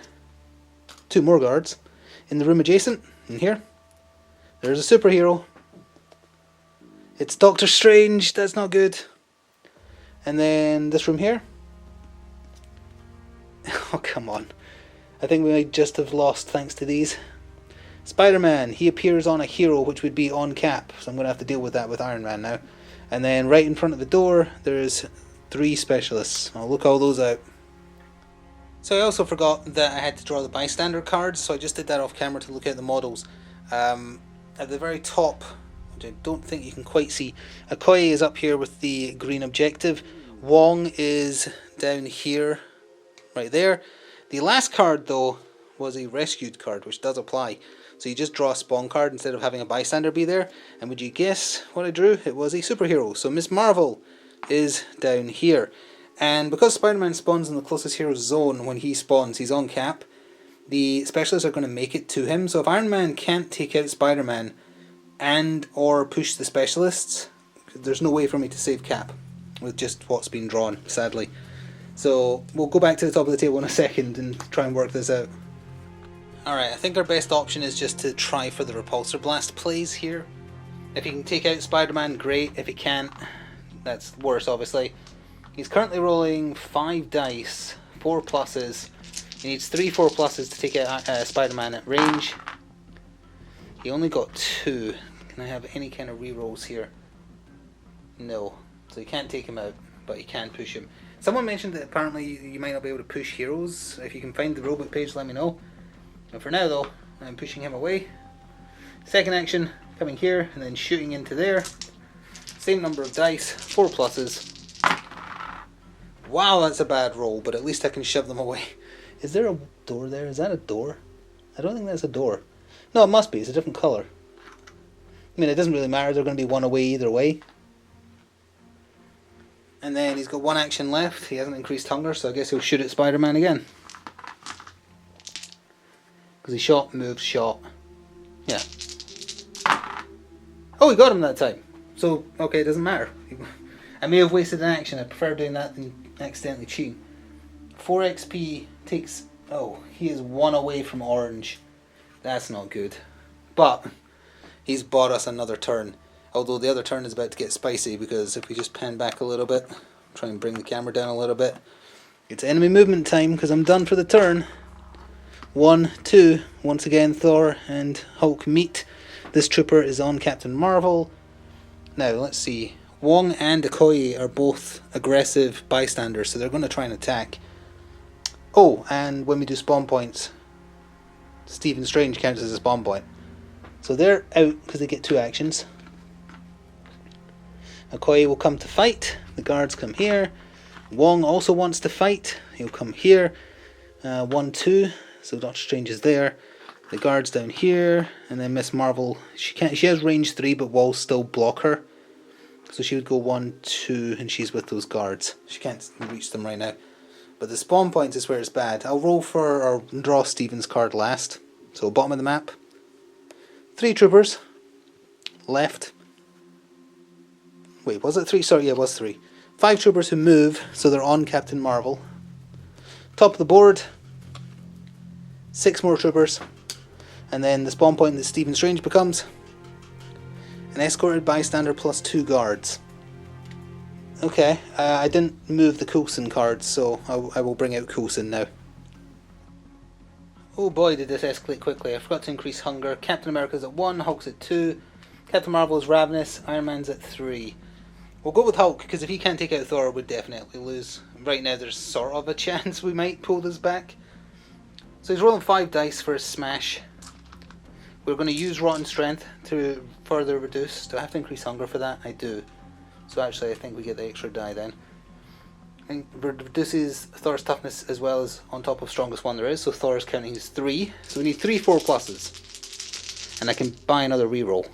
2 more guards. In the room adjacent, in here, there's a superhero. It's Doctor Strange, that's not good. And then this room here. Oh, come on. I think we might just have lost thanks to these. Spider-Man, he appears on a hero which would be on Cap, so I'm going to have to deal with that with Iron Man now. And then right in front of the door, there's 3 specialists. I'll look all those out. So I also forgot that I had to draw the bystander cards, so I just did that off camera to look at the models. At the very top, which I don't think you can quite see, Okoye is up here with the green objective. Wong is down here, right there. The last card though was a rescued card, which does apply. So you just draw a spawn card instead of having a bystander be there. And would you guess what I drew? It was a superhero. So Miss Marvel is down here. And because Spider-Man spawns in the closest hero's zone when he spawns, he's on cap, the specialists are going to make it to him. So if Iron Man can't take out Spider-Man and or push the specialists, there's no way for me to save Cap with just what's been drawn, sadly. So we'll go back to the top of the table in a second and try and work this out. Alright, I think our best option is just to try for the Repulsor Blast plays here. If he can take out Spider-Man, great. If he can't, that's worse, obviously. He's currently rolling 5 dice, 4 pluses. He needs 3 4 pluses to take out Spider-Man at range. He only got 2. Can I have any kind of rerolls here? No. So you can't take him out, but you can push him. Someone mentioned that apparently you might not be able to push heroes. If you can find the rulebook page, let me know. And for now though, I'm pushing him away. Second action, coming here and then shooting into there. Same number of dice, 4 pluses. Wow, that's a bad roll, but at least I can shove them away. Is there a door there? Is that a door? I don't think that's a door. No, it must be. It's a different colour. I mean, it doesn't really matter. They're going to be one away either way. And then he's got 1 action left. He hasn't increased hunger, so I guess he'll shoot at Spider-Man again. Because he shot, moved, shot. Yeah. Oh, he got him that time. So, okay, it doesn't matter. I may have wasted an action. I prefer doing that than accidentally cheating. 4 XP takes... Oh, he is 1 away from orange. That's not good. But he's bought us another turn. Although the other turn is about to get spicy, because if we just pan back a little bit, try and bring the camera down a little bit. It's enemy movement time, because I'm done for the turn. 1, 2, once again Thor and Hulk meet. This trooper is on Captain Marvel. Now, let's see. Wong and Okoye are both aggressive bystanders, so they're going to try and attack. Oh, and when we do spawn points, Stephen Strange counts as a spawn point. So they're out because they get 2 actions. Okoye will come to fight. The guards come here. Wong also wants to fight. He'll come here. 1, 2. So Doctor Strange is there. The guards down here, and then Miss Marvel. She has range 3, but walls still block her. So she would go 1, 2, and she's with those guards. She can't reach them right now. But the spawn points is where it's bad. I'll roll for or draw Stephen's card last. So bottom of the map. 3 troopers. Left. Wait, was it 3? Sorry, yeah, it was 3. 5 troopers who move, so they're on Captain Marvel. Top of the board. 6 more troopers. And then the spawn point that Stephen Strange becomes. An escorted bystander plus 2 guards. Okay, I didn't move the Coulson cards, so I will bring out Coulson now. Oh boy, did this escalate quickly. I forgot to increase hunger. Captain America's at 1, Hulk's at 2. Captain Marvel's ravenous, Iron Man's at 3. We'll go with Hulk, because if he can't take out Thor, we'd definitely lose. Right now there's sort of a chance we might pull this back. So he's rolling 5 dice for his smash. We're going to use Rotten Strength to further reduce. Do I have to increase hunger for that? I do. So actually I think we get the extra die then. And reduces Thor's toughness as well as on top of strongest one there is. So Thor is counting his 3. So we need 3 4 pluses. And I can buy another reroll.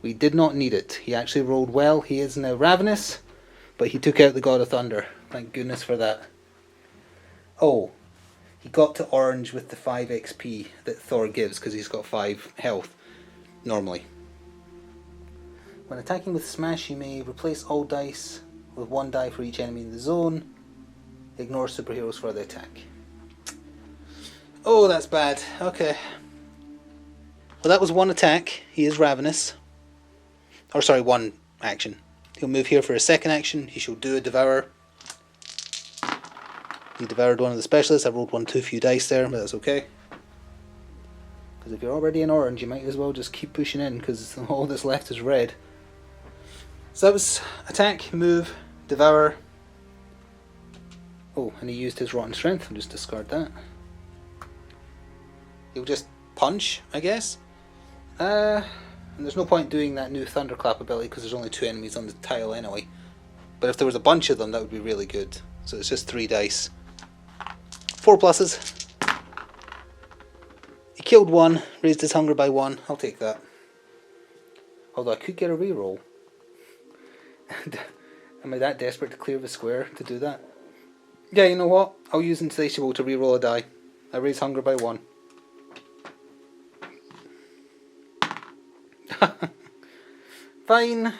We did not need it. He actually rolled well. He is now ravenous. But he took out the God of Thunder. Thank goodness for that. Oh. He got to orange with the 5 XP that Thor gives because he's got 5 health normally. When attacking with Smash, you may replace all dice with 1 die for each enemy in the zone. Ignore superheroes for the attack. Oh, that's bad. Okay. Well, that was 1 attack. He is ravenous. Or sorry, 1 action. He'll move here for a 2nd action. He shall do a Devour. He devoured one of the specialists. I rolled 1 too few dice there, but that's okay. Because if you're already in orange, you might as well just keep pushing in, because all that's left is red. So that was attack, move, devour. Oh, and he used his rotten strength. I'll just discard that. He'll just punch, I guess. And there's no point doing that new thunderclap ability because there's only 2 enemies on the tile anyway. But if there was a bunch of them, that would be really good. So it's just 3 dice. 4 pluses. killed one, raised his hunger by 1. I'll take that. Although I could get a reroll. Am I that desperate to clear the square to do that? Yeah, you know what? I'll use Insatiable to reroll a die. I raise hunger by 1. Fine.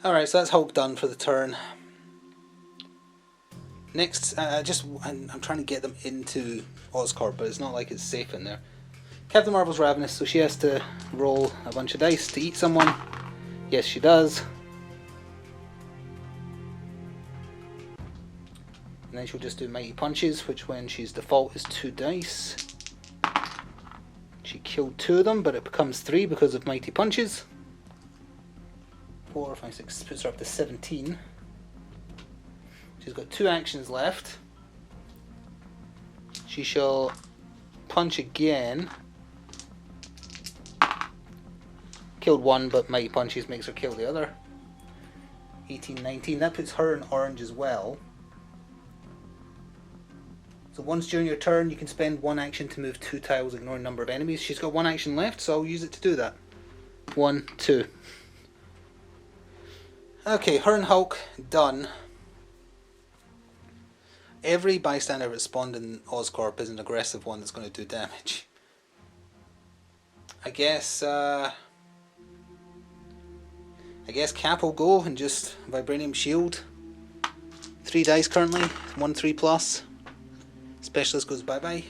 Alright, so that's Hulk done for the turn. Next, I'm trying to get them into Oscorp, but it's not like it's safe in there. Captain Marvel's ravenous, so she has to roll a bunch of dice to eat someone. Yes, she does. And then she'll just do mighty punches, which when she's default is 2 dice. She killed 2 of them, but it becomes 3 because of mighty punches. 4, 5, 6, puts her up to 17. She's got 2 actions left. She shall punch again. Killed 1, but mighty punches makes her kill the other. 18, 19. That puts her in orange as well. So once during your turn, you can spend 1 action to move 2 tiles, ignoring number of enemies. She's got 1 action left, so I'll use it to do that. 1, 2. Okay, her and Hulk done. Every bystander that spawned in Oscorp is an aggressive one that's going to do damage. I guess Cap will go and just Vibranium Shield. 3 dice currently, 1 3+. Specialist goes bye-bye.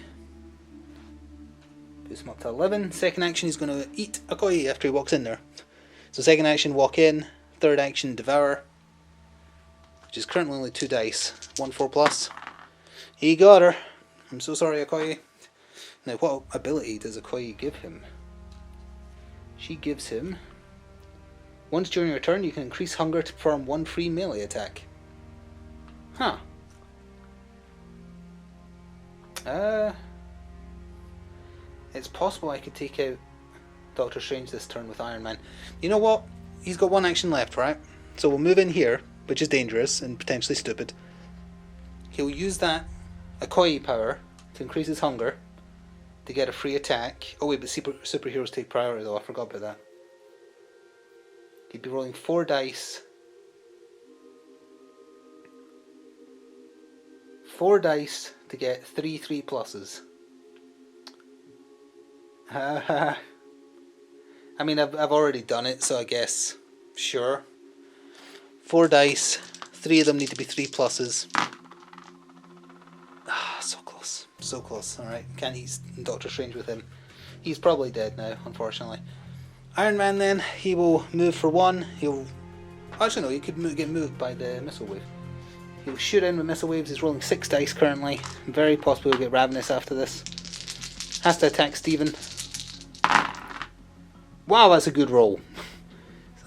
Boost him up to 11. Second action, he's going to eat a koi after he walks in there. So second action, walk in. Third action, devour. Which is currently only 2 dice. 1 4+. He got her. I'm so sorry, Okoye. Now, what ability does Okoye give him? She gives him... Once during your turn, you can increase hunger to perform 1 free melee attack. Huh. It's possible I could take out Doctor Strange this turn with Iron Man. You know what? He's got 1 action left, right? So we'll move in here, which is dangerous and potentially stupid. He'll use that Okoye power to increase his hunger to get a free attack. Oh wait, but superheroes take priority though, I forgot about that. He'd be rolling 4 dice. 4 dice to get 3 3+. I mean, I've already done it, so I guess, sure. 4 dice, 3 of them need to be 3+. So close, so close. Alright, can't eat Doctor Strange with him. He's probably dead now, unfortunately. Iron Man then, he will move for 1. He'll... Actually no, he could get moved by the missile wave. He'll shoot in with missile waves. He's rolling 6 dice currently. Very possibly he'll get Ravenous after this. Has to attack Steven. Wow, that's a good roll.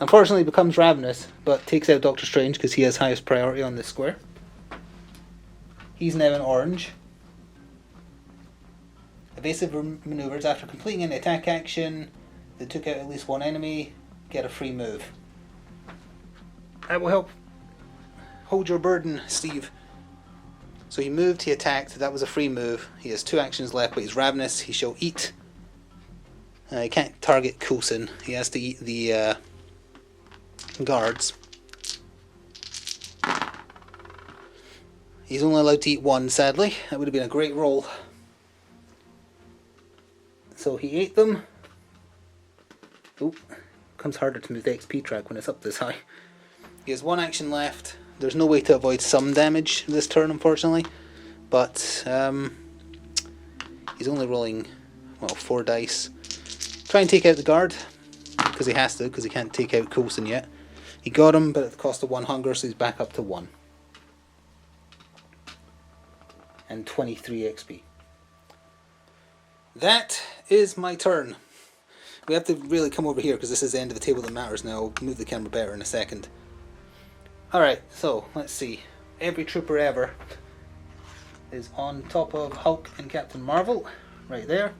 Unfortunately becomes Ravenous, but takes out Doctor Strange because he has highest priority on this square. He's now in orange. Evasive maneuvers. After completing an attack action that took out at least 1 enemy, get a free move. That will help hold your burden, Steve. So he moved, he attacked, that was a free move. He has 2 actions left, but he's Ravenous. He shall eat. He can't target Coulson. He has to eat the guards. He's only allowed to eat 1, sadly. That would have been a great roll. So he ate them. Oh, becomes harder to move the XP track when it's up this high. He has 1 action left. There's no way to avoid some damage this turn, unfortunately. But he's only rolling, well, 4 dice. Try and take out the guard, because he has to, because he can't take out Coulson yet. He got him, but at the cost of 1 hunger, so he's back up to 1. And 23 XP. That is my turn. We have to really come over here, because this is the end of the table that matters now. I'll move the camera better in a second. Alright, so let's see. Every trooper ever is on top of Hulk and Captain Marvel, right there.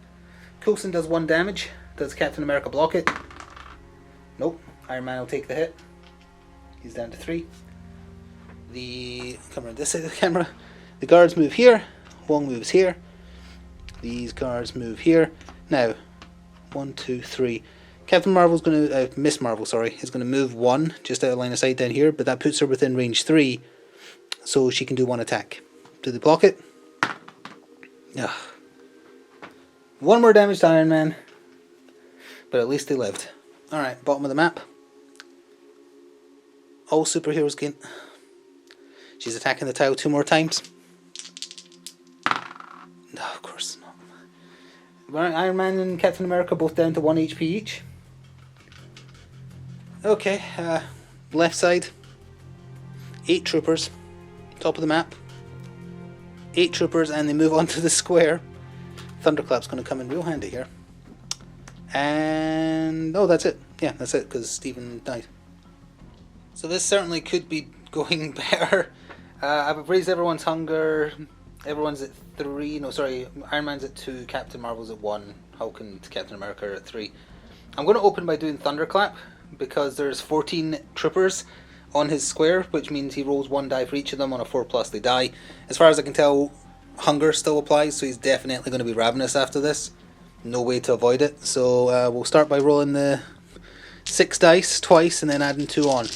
Coulson does 1 damage. Does Captain America block it? Nope. Iron Man will take the hit. He's down to 3. Come around this side of the camera. The guards move here. Wong moves here. These cards move here. Now, 1, 2, 3. Captain Marvel's going to, Miss Marvel, sorry, is going to move 1 just out of line of sight down here, but that puts her within range 3, so she can do 1 attack. Do they block it? Ugh. 1 more damage to Iron Man, but at least they lived. Alright, bottom of the map. All superheroes gain. She's attacking the tile 2 more times. No, of course not. Iron Man and Captain America both down to 1 HP each. Okay, left side. 8 troopers. Top of the map. 8 troopers, and they move on to the square. Thunderclap's going to come in real handy here. And oh, that's it. Yeah, that's it, because Stephen died. So this certainly could be going better. I've raised everyone's hunger. Everyone's at 3. No, sorry. Iron Man's at 2. Captain Marvel's at 1. Hulk and Captain America are at 3. I'm going to open by doing Thunderclap because there's 14 troopers on his square, which means he rolls 1 die for each of them. On a 4+, they die. As far as I can tell, hunger still applies, so he's definitely going to be ravenous after this. No way to avoid it. So we'll start by rolling the 6 dice twice and then adding 2 on.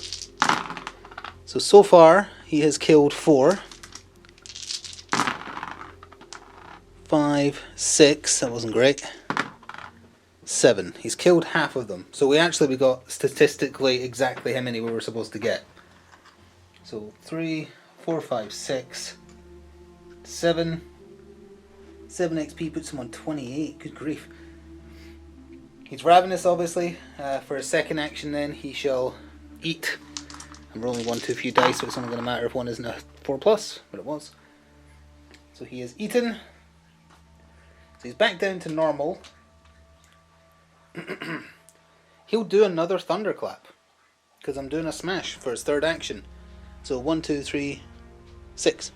So far, he has killed 4. 5, 6, that wasn't great. 7. He's killed half of them. So we got statistically exactly how many we were supposed to get. So 3, 4, 5, 6, 7. 7 XP puts him on 28. Good grief. He's ravenous, obviously. For his second action then, he shall eat. I'm rolling 1 too few dice, so it's only going to matter if one isn't a 4+, but it was. So he is eaten. So he's back down to normal. He'll do another Thunderclap, because I'm doing a smash for his third action. So 1, 2, 3, 6.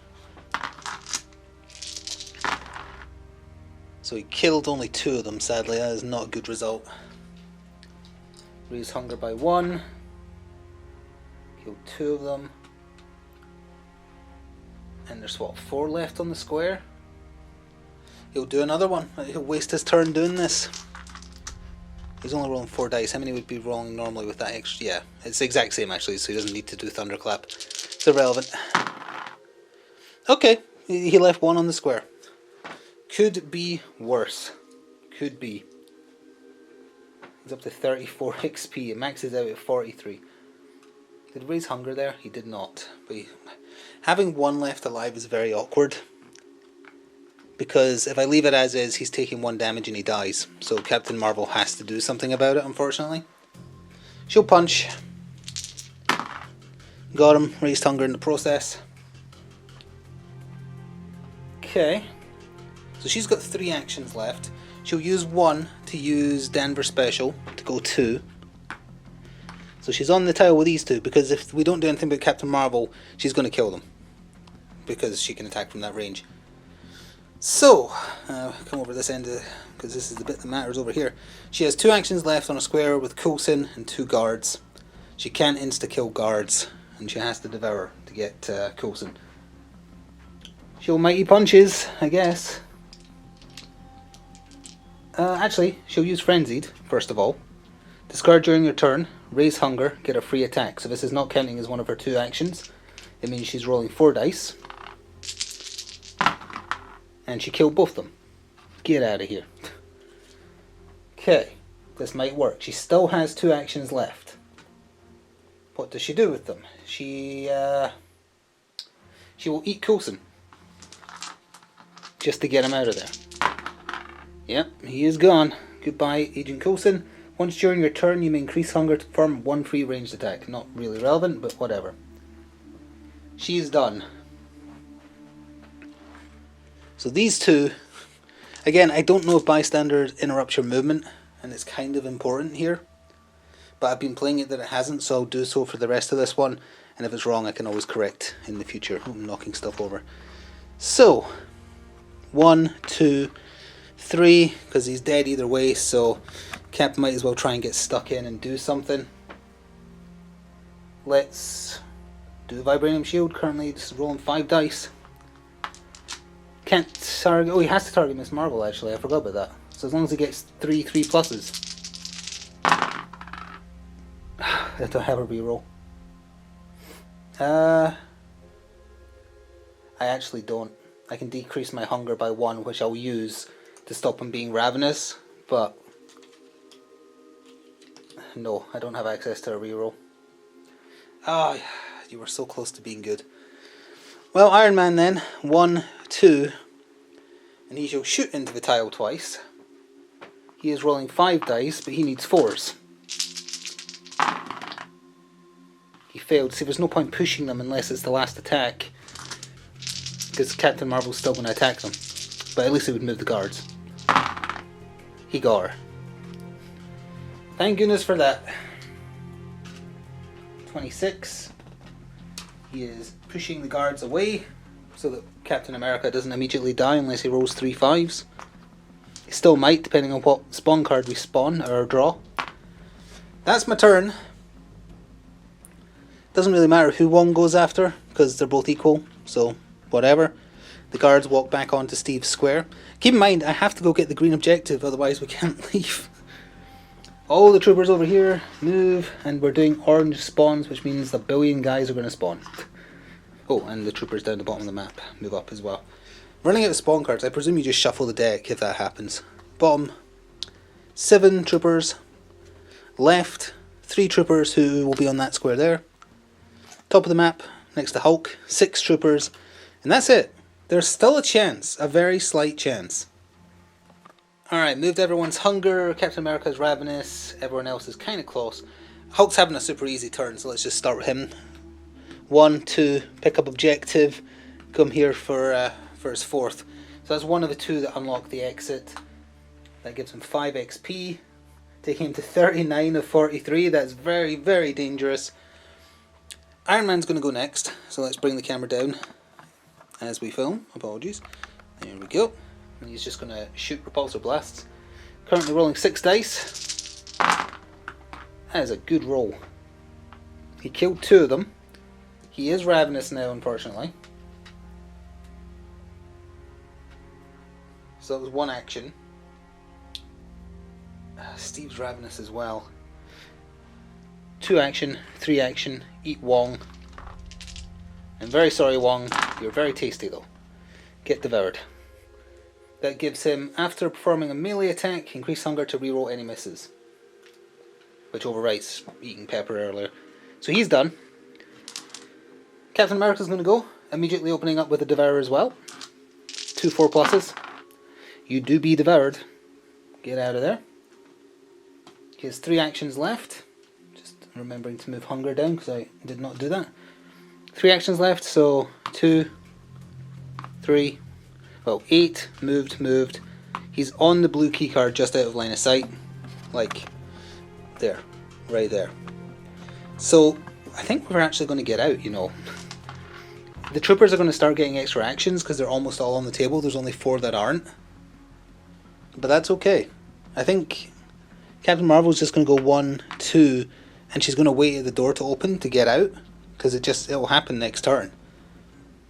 So he killed only 2 of them, sadly. That is not a good result. Raise hunger by 1. Killed 2 of them. And there's what, 4 left on the square? He'll do another one. He'll waste his turn doing this. He's only rolling 4 dice. How many would be rolling normally with that extra? Yeah, it's the exact same actually, so he doesn't need to do Thunderclap. It's irrelevant. Okay, he left 1 on the square. Could be worse. Could be. He's up to 34 XP. It maxes out at 43. Did he raise hunger there? He did not. But having 1 left alive is very awkward. Because if I leave it as is, he's taking 1 damage and he dies. So Captain Marvel has to do something about it, unfortunately. She'll punch. Got him. Raised hunger in the process. Okay. So she's got 3 actions left. She'll use 1 to use Danvers Special to go 2. So she's on the tile with these 2, because if we don't do anything with Captain Marvel, she's going to kill them. Because she can attack from that range. So, come over this end, because this is the bit that matters over here. She has 2 actions left on a square with Coulson and 2 guards. She can't insta-kill guards, and she has to devour to get Coulson. She'll mighty punches, I guess. Actually, she'll use Frenzied, first of all. Discard during your turn, raise hunger, get a free attack. So this is not counting as one of her 2 actions. It means she's rolling 4 dice. And she killed both of them. Get out of here. Okay, this might work. She still has 2 actions left. What does she do with them? She will eat Coulson. Just to get him out of there. Yep, he is gone. Goodbye, Agent Coulson. Once during your turn, you may increase hunger to perform 1 free ranged attack. Not really relevant, but whatever. She's done. So these 2, again, I don't know if bystanders interrupt your movement, and it's kind of important here. But I've been playing it that it hasn't, so I'll do so for the rest of this one. And if it's wrong, I can always correct in the future. I'm knocking stuff over. So, 1, 2, 3, because he's dead either way, so Cap might as well try and get stuck in and do something. Let's do the Vibranium Shield. Currently just rolling 5 dice. Can't target. Oh, he has to target Miss Marvel. Actually, I forgot about that. So as long as he gets 3 3+. I don't have a reroll. I actually don't. I can decrease my hunger by 1, which I'll use to stop him being ravenous, but no, I don't have access to a reroll. Ah, you were so close to being good. Well, Iron Man then, 1, 2, and he shall shoot into the tile twice. He is rolling 5 dice, but he needs 4s. He failed. See, there's no point pushing them unless it's the last attack, because Captain Marvel's still going to attack them. But at least it would move the guards. He got her. Thank goodness for that. 26. He is pushing the guards away so that Captain America doesn't immediately die unless he rolls 3 5s. He still might, depending on what spawn card we spawn or draw. That's my turn. Doesn't really matter who one goes after, because they're both equal, so whatever. The guards walk back onto Steve's square. Keep in mind, I have to go get the green objective, otherwise we can't leave. All the troopers over here move, and we're doing orange spawns, which means a billion guys are going to spawn. Oh, and the troopers down the bottom of the map move up as well. Running out of spawn cards, I presume you just shuffle the deck if that happens. Bottom, 7 troopers. Left, 3 troopers who will be on that square there. Top of the map, next to Hulk, 6 troopers. And that's it. There's still a chance, a very slight chance. Alright, moved everyone's hunger, Captain America's ravenous, everyone else is kind of close. Hulk's having a super easy turn, so let's just start with him. 1, 2, pick up objective, come here for his 4th. So that's one of the 2 that unlock the exit. That gives him 5 XP, taking him to 39 of 43. That's very, very dangerous. Iron Man's going to go next, so let's bring the camera down as we film. Apologies. There we go. And he's just going to shoot repulsor blasts. Currently rolling 6 dice. That is a good roll. He killed 2 of them. He is ravenous now, unfortunately. So that was 1 action. Steve's ravenous as well. 2 action, 3 action, eat Wong. I'm very sorry, Wong. You're very tasty though. Get devoured. That gives him, after performing a melee attack, increased hunger to reroll any misses, which overwrites eating pepper earlier. So he's done. Captain America's going to go, immediately opening up with a devour as well. 2 4+. You do be devoured. Get out of there. He has 3 actions left. Just remembering to move hunger down because I did not do that. 3 actions left, so 2, 3, well, 8, moved. He's on the blue key card just out of line of sight. Like, there, right there. So, I think we're actually going to get out, you know. The troopers are going to start getting extra actions because they're almost all on the table. There's only 4 that aren't. But that's okay. I think Captain Marvel's just going to go 1, 2, and she's going to wait at the door to open to get out. Because it'll happen next turn.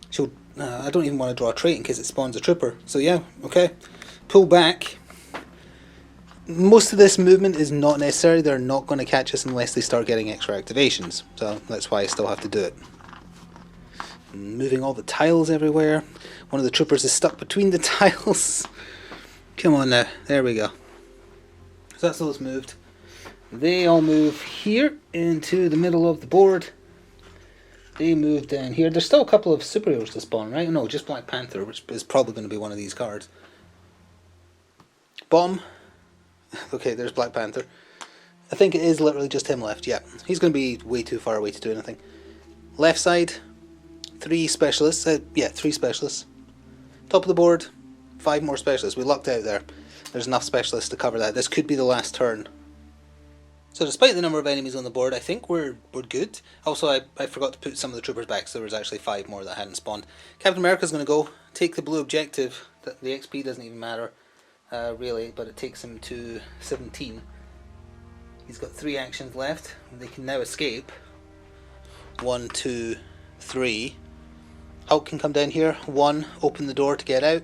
She'll, I don't even want to draw a trait in case it spawns a trooper. So yeah, okay. Pull back. Most of this movement is not necessary. They're not going to catch us unless they start getting extra activations. So that's why I still have to do it. Moving all the tiles everywhere. One of the troopers is stuck between the tiles. Come on now. There we go. So that's those moved. They all move here into the middle of the board. They move down here. There's still a couple of superheroes to spawn, right? No, just Black Panther, which is probably going to be one of these cards. Bottom. Okay, there's Black Panther. I think it is literally just him left. Yeah, he's going to be way too far away to do anything. Left side, 3 specialists. 3 specialists. Top of the board, 5 more specialists. We lucked out there. There's enough specialists to cover that. This could be the last turn. So despite the number of enemies on the board, I think we're good. Also, I forgot to put some of the troopers back, so there was actually 5 more that hadn't spawned. Captain America's going to go, take the blue objective. The XP doesn't even matter, really, but it takes him to 17. He's got 3 actions left. They can now escape. 1, 2, 3. Hulk can come down here. 1, open the door to get out.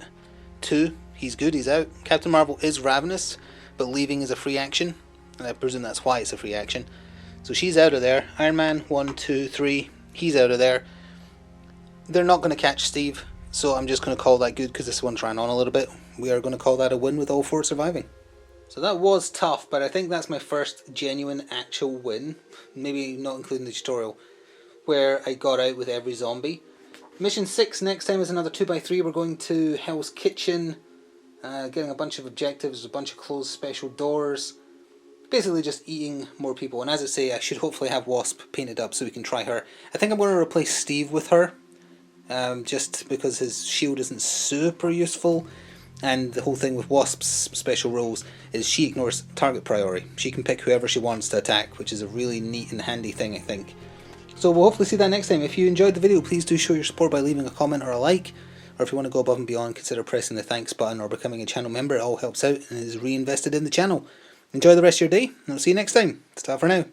2, he's good, he's out. Captain Marvel is ravenous, but leaving is a free action. And I presume that's why it's a free action. So she's out of there. Iron Man, 1, 2, 3, he's out of there. They're not going to catch Steve, so I'm just going to call that good because this one's ran on a little bit. We are going to call that a win with all 4 surviving. So that was tough, but I think that's my first genuine actual win, maybe not including the tutorial, where I got out with every zombie. Mission 6 next time is another 2x3. We're going to Hell's Kitchen, getting a bunch of objectives, a bunch of closed special doors. Basically just eating more people. And as I say, I should hopefully have Wasp painted up so we can try her. I think I'm going to replace Steve with her, just because his shield isn't super useful. And the whole thing with Wasp's special rules is she ignores target priority. She can pick whoever she wants to attack, which is a really neat and handy thing, I think. So we'll hopefully see that next time. If you enjoyed the video, please do show your support by leaving a comment or a like. Or if you want to go above and beyond, consider pressing the thanks button or becoming a channel member. It all helps out and is reinvested in the channel. Enjoy the rest of your day, and I'll see you next time. Ta for now.